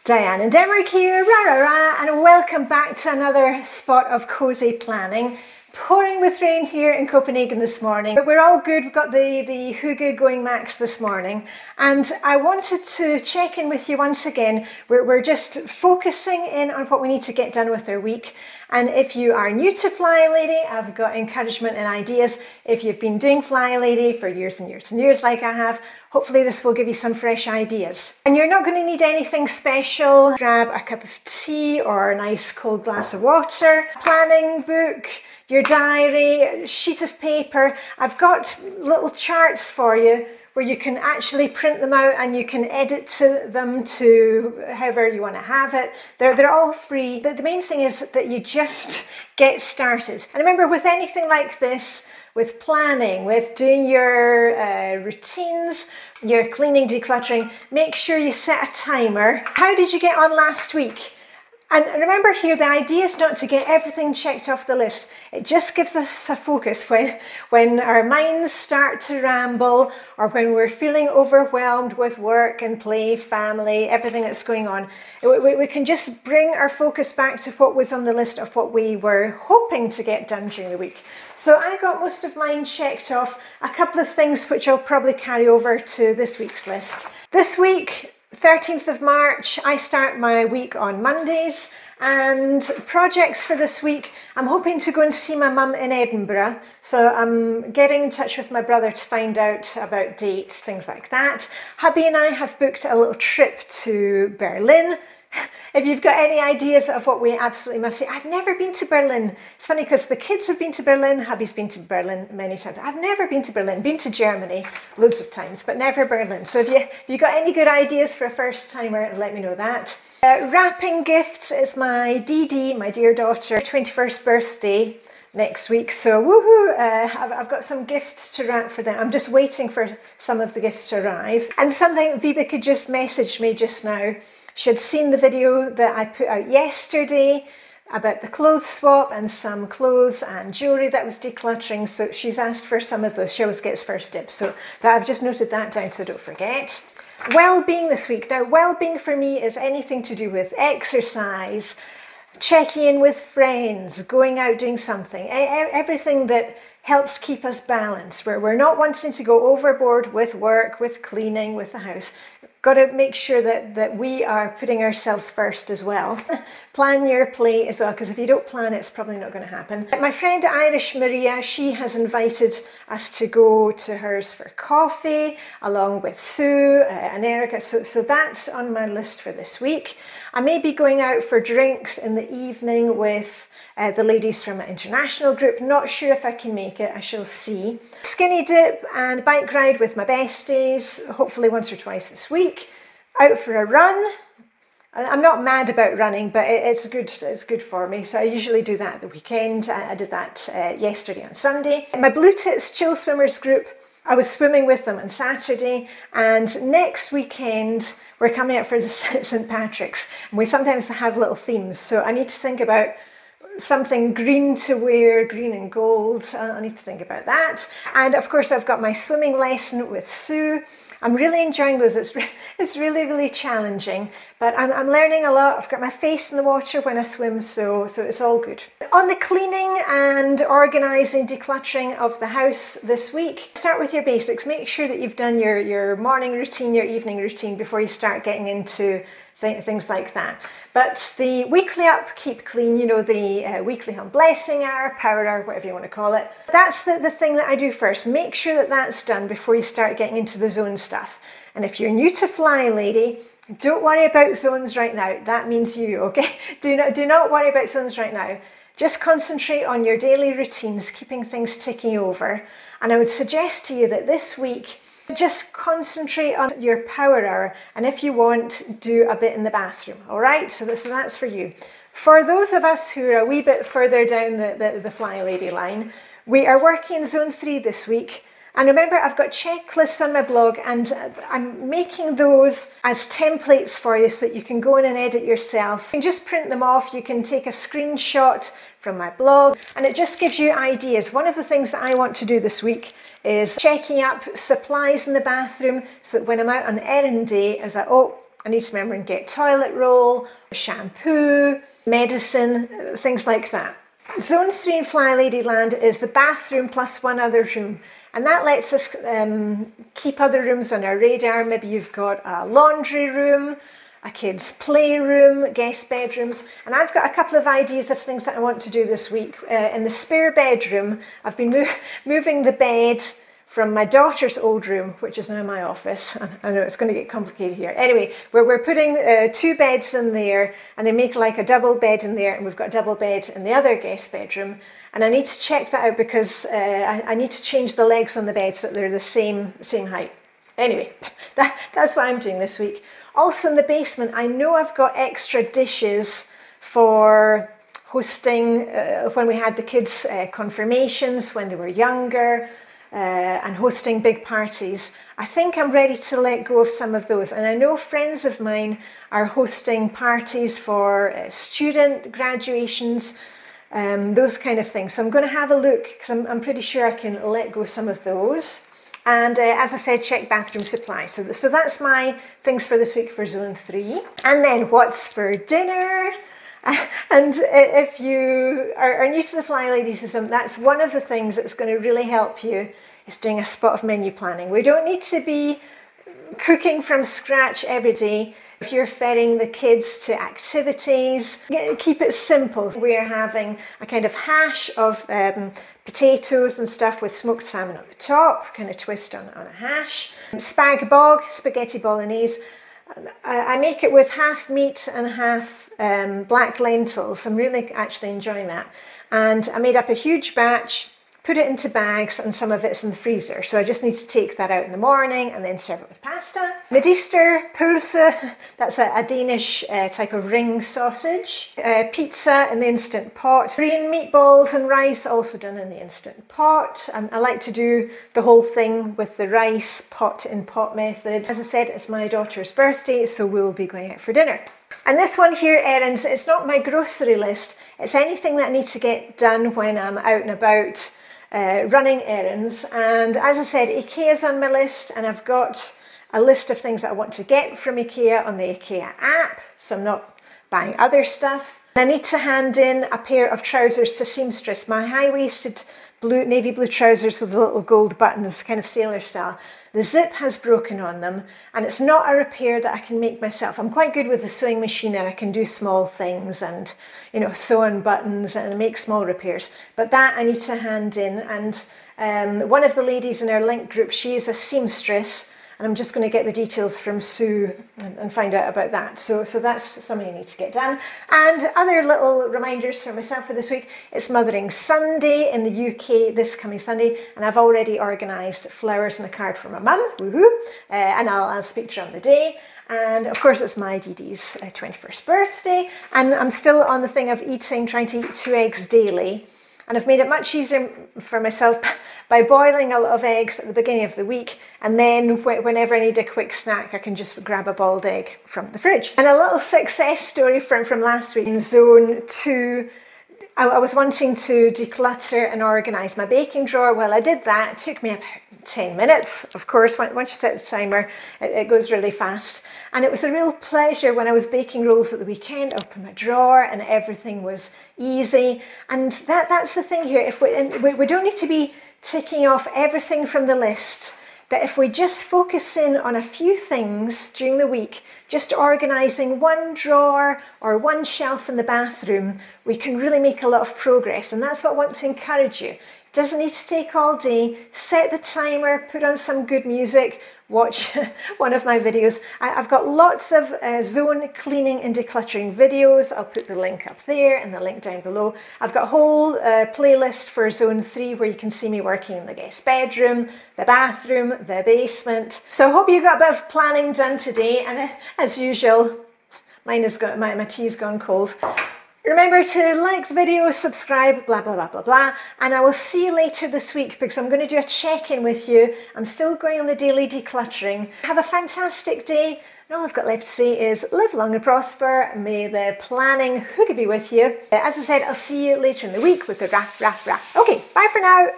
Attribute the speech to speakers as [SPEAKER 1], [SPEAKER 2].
[SPEAKER 1] Diane in Denmark here, rah rah rah, and welcome back to another spot of cozy planning. Pouring with rain here in Copenhagen this morning, but we're all good. We've got the hygge going max this morning, and I wanted to check in with you once again. We're just focusing in on what we need to get done with our week. And if you are new to Flylady, I've got encouragement and ideas. If you've been doing Flylady for years and years and years like I have, hopefully this will give you some fresh ideas. And you're not going to need anything special. Grab a cup of tea or a nice cold glass of water, planning book, your diary, a sheet of paper. I've got little charts for you where you can actually print them out and you can edit them to however you want to have it. They're all free. The main thing is that you just get started. And remember, with anything like this, with planning, with doing your routines, your cleaning, decluttering, make sure you set a timer. How did you get on last week? And remember here, the idea is not to get everything checked off the list. It just gives us a focus when our minds start to ramble, or when we're feeling overwhelmed with work and play, family, everything that's going on. We can just bring our focus back to what was on the list of what we were hoping to get done during the week. So I got most of mine checked off. A couple of things which I'll probably carry over to this week's list. This week, 13th of March, I start my week on Mondays, and projects for this week, I'm hoping to go and see my mum in Edinburgh, so I'm getting in touch with my brother to find out about dates, things like that. Hubby and I have booked a little trip to Berlin. If you've got any ideas of what we absolutely must see, I've never been to Berlin. It's funny because the kids have been to Berlin, hubby's been to Berlin many times. I've never been to Berlin, been to Germany loads of times, but never Berlin. So if you got any good ideas for a first timer, let me know that. Wrapping gifts is my DD, my dear daughter, 21st birthday next week. So woohoo, I've got some gifts to wrap for them. I'm just waiting for some of the gifts to arrive. And something Vibeke just messaged me just now. She had seen the video that I put out yesterday about the clothes swap and some clothes and jewellery that was decluttering. So she's asked for some of those. She always gets first dibs. So I've just noted that down so don't forget. Wellbeing this week. Now, wellbeing for me is anything to do with exercise, checking in with friends, going out doing something, everything that helps keep us balanced, where we're not wanting to go overboard with work, with cleaning, with the house. Got to make sure that we are putting ourselves first as well. Plan your plate as well, because if you don't plan, it's probably not going to happen. My friend Irish Maria, she has invited us to go to hers for coffee, along with Sue and Erica. So that's on my list for this week. I may be going out for drinks in the evening with the ladies from an international group. Not sure if I can make it, I shall see. Skinny dip and bike ride with my besties, hopefully once or twice this week. Out for a run. I'm not mad about running, but it's good for me. So I usually do that at the weekend. I did that yesterday and Sunday. My Blue Tits Chill Swimmers group, I was swimming with them on Saturday, and next weekend we're coming up for St. Patrick's, and we sometimes have little themes. So I need to think about something green to wear, green and gold. I need to think about that. And of course, I've got my swimming lesson with Sue. I'm really enjoying those. It's really, really challenging, but I'm learning a lot. I've got my face in the water when I swim, so it's all good. On the cleaning and organising, decluttering of the house this week, start with your basics. Make sure that you've done your morning routine, your evening routine before you start getting into things like that. But the weekly up, keep clean, you know, the weekly home blessing hour, power hour, whatever you want to call it. That's the thing that I do first. Make sure that that's done before you start getting into the zone stuff. And if you're new to Flylady, don't worry about zones right now. That means you, okay? Do not worry about zones right now. Just concentrate on your daily routines, keeping things ticking over. And I would suggest to you that this week, just concentrate on your power hour, and if you want, do a bit in the bathroom, all right? So that's for you. For those of us who are a wee bit further down the Flylady line, we are working in Zone 3 this week. And remember, I've got checklists on my blog, and I'm making those as templates for you so that you can go in and edit yourself. You can just print them off, you can take a screenshot from my blog, and it just gives you ideas. One of the things that I want to do this week is checking up supplies in the bathroom so that when I'm out on errand day, I was like, oh, I need to remember and get toilet roll, shampoo, medicine, things like that. Zone 3 in Flylady Land is the bathroom plus one other room. And that lets us keep other rooms on our radar. Maybe you've got a laundry room, a kid's playroom, guest bedrooms. And I've got a couple of ideas of things that I want to do this week. In the spare bedroom, I've been moving the bed from my daughter's old room, which is now my office. I know it's going to get complicated here. Anyway, we're putting 2 beds in there, and they make like a double bed in there, and we've got a double bed in the other guest bedroom. And I need to check that out because I need to change the legs on the bed so that they're the same height. Anyway, that's what I'm doing this week. Also in the basement, I know I've got extra dishes for hosting when we had the kids' confirmations when they were younger. And hosting big parties. I think I'm ready to let go of some of those. And I know friends of mine are hosting parties for student graduations, those kind of things. So I'm going to have a look because I'm pretty sure I can let go of some of those. And as I said, check bathroom supply. So that's my things for this week for Zone 3. And then what's for dinner? And if you are new to the Flylady Zone, that's one of the things that's going to really help you is doing a spot of menu planning. We don't need to be cooking from scratch every day. If you're ferrying the kids to activities, keep it simple. We're having a kind of hash of potatoes and stuff with smoked salmon on the top, kind of twist on a hash. Spag bog, spaghetti bolognese. I make it with half meat and half black lentils. I'm really actually enjoying that. And I made up a huge batch, put it into bags, and some of it's in the freezer. So I just need to take that out in the morning and then serve it with pasta. Medister pulse, that's a Danish type of ring sausage. Pizza in the Instant Pot. Green meatballs and rice, also done in the Instant Pot. I like to do the whole thing with the rice pot in pot method. As I said, it's my daughter's birthday, so we'll be going out for dinner. And this one here, Errands, it's not my grocery list. It's anything that I need to get done when I'm out and about running errands. And as I said, IKEA's on my list, and I've got a list of things that I want to get from IKEA on the IKEA app, so I'm not buying other stuff. I need to hand in a pair of trousers to seamstress, my high-waisted navy blue trousers with the little gold buttons, kind of sailor style. The zip has broken on them, and it's not a repair that I can make myself. I'm quite good with the sewing machine, and I can do small things and, you know, sew on buttons and make small repairs. But that I need to hand in, and one of the ladies in our link group, she is a seamstress, and I'm just going to get the details from Sue and find out about that. So that's something I need to get done. And other little reminders for myself for this week. It's Mothering Sunday in the UK this coming Sunday, and I've already organised flowers and a card for my mum, woohoo, and I'll speak to her on the day. And of course it's my Dee Dee's 21st birthday, and I'm still on the thing of trying to eat 2 eggs daily. And I've made it much easier for myself by boiling a lot of eggs at the beginning of the week, and then whenever I need a quick snack, I can just grab a boiled egg from the fridge. And a little success story from last week in Zone 2. I was wanting to declutter and organise my baking drawer. Well, I did that. It took me about 10 minutes. Of course, once you set the timer, it goes really fast. And it was a real pleasure when I was baking rolls at the weekend. I opened my drawer and everything was easy. And that's the thing here. If we don't need to be ticking off everything from the list, but if we just focus in on a few things during the week, just organising one drawer or one shelf in the bathroom, we can really make a lot of progress. And that's what I want to encourage you. It doesn't need to take all day. Set the timer, put on some good music, watch one of my videos. I've got lots of zone cleaning and decluttering videos. I'll put the link up there and the link down below. I've got a whole playlist for Zone 3 where you can see me working in the guest bedroom, the bathroom, the basement. So I hope you got a bit of planning done today, and as usual, my tea's gone cold. Remember to like the video, subscribe, blah, blah, blah, blah, blah. And I will see you later this week because I'm going to do a check-in with you. I'm still going on the daily decluttering. Have a fantastic day. And all I've got left to say is live long and prosper. May the planning hygge be with you. As I said, I'll see you later in the week with the rah, rah, rah. Okay, bye for now.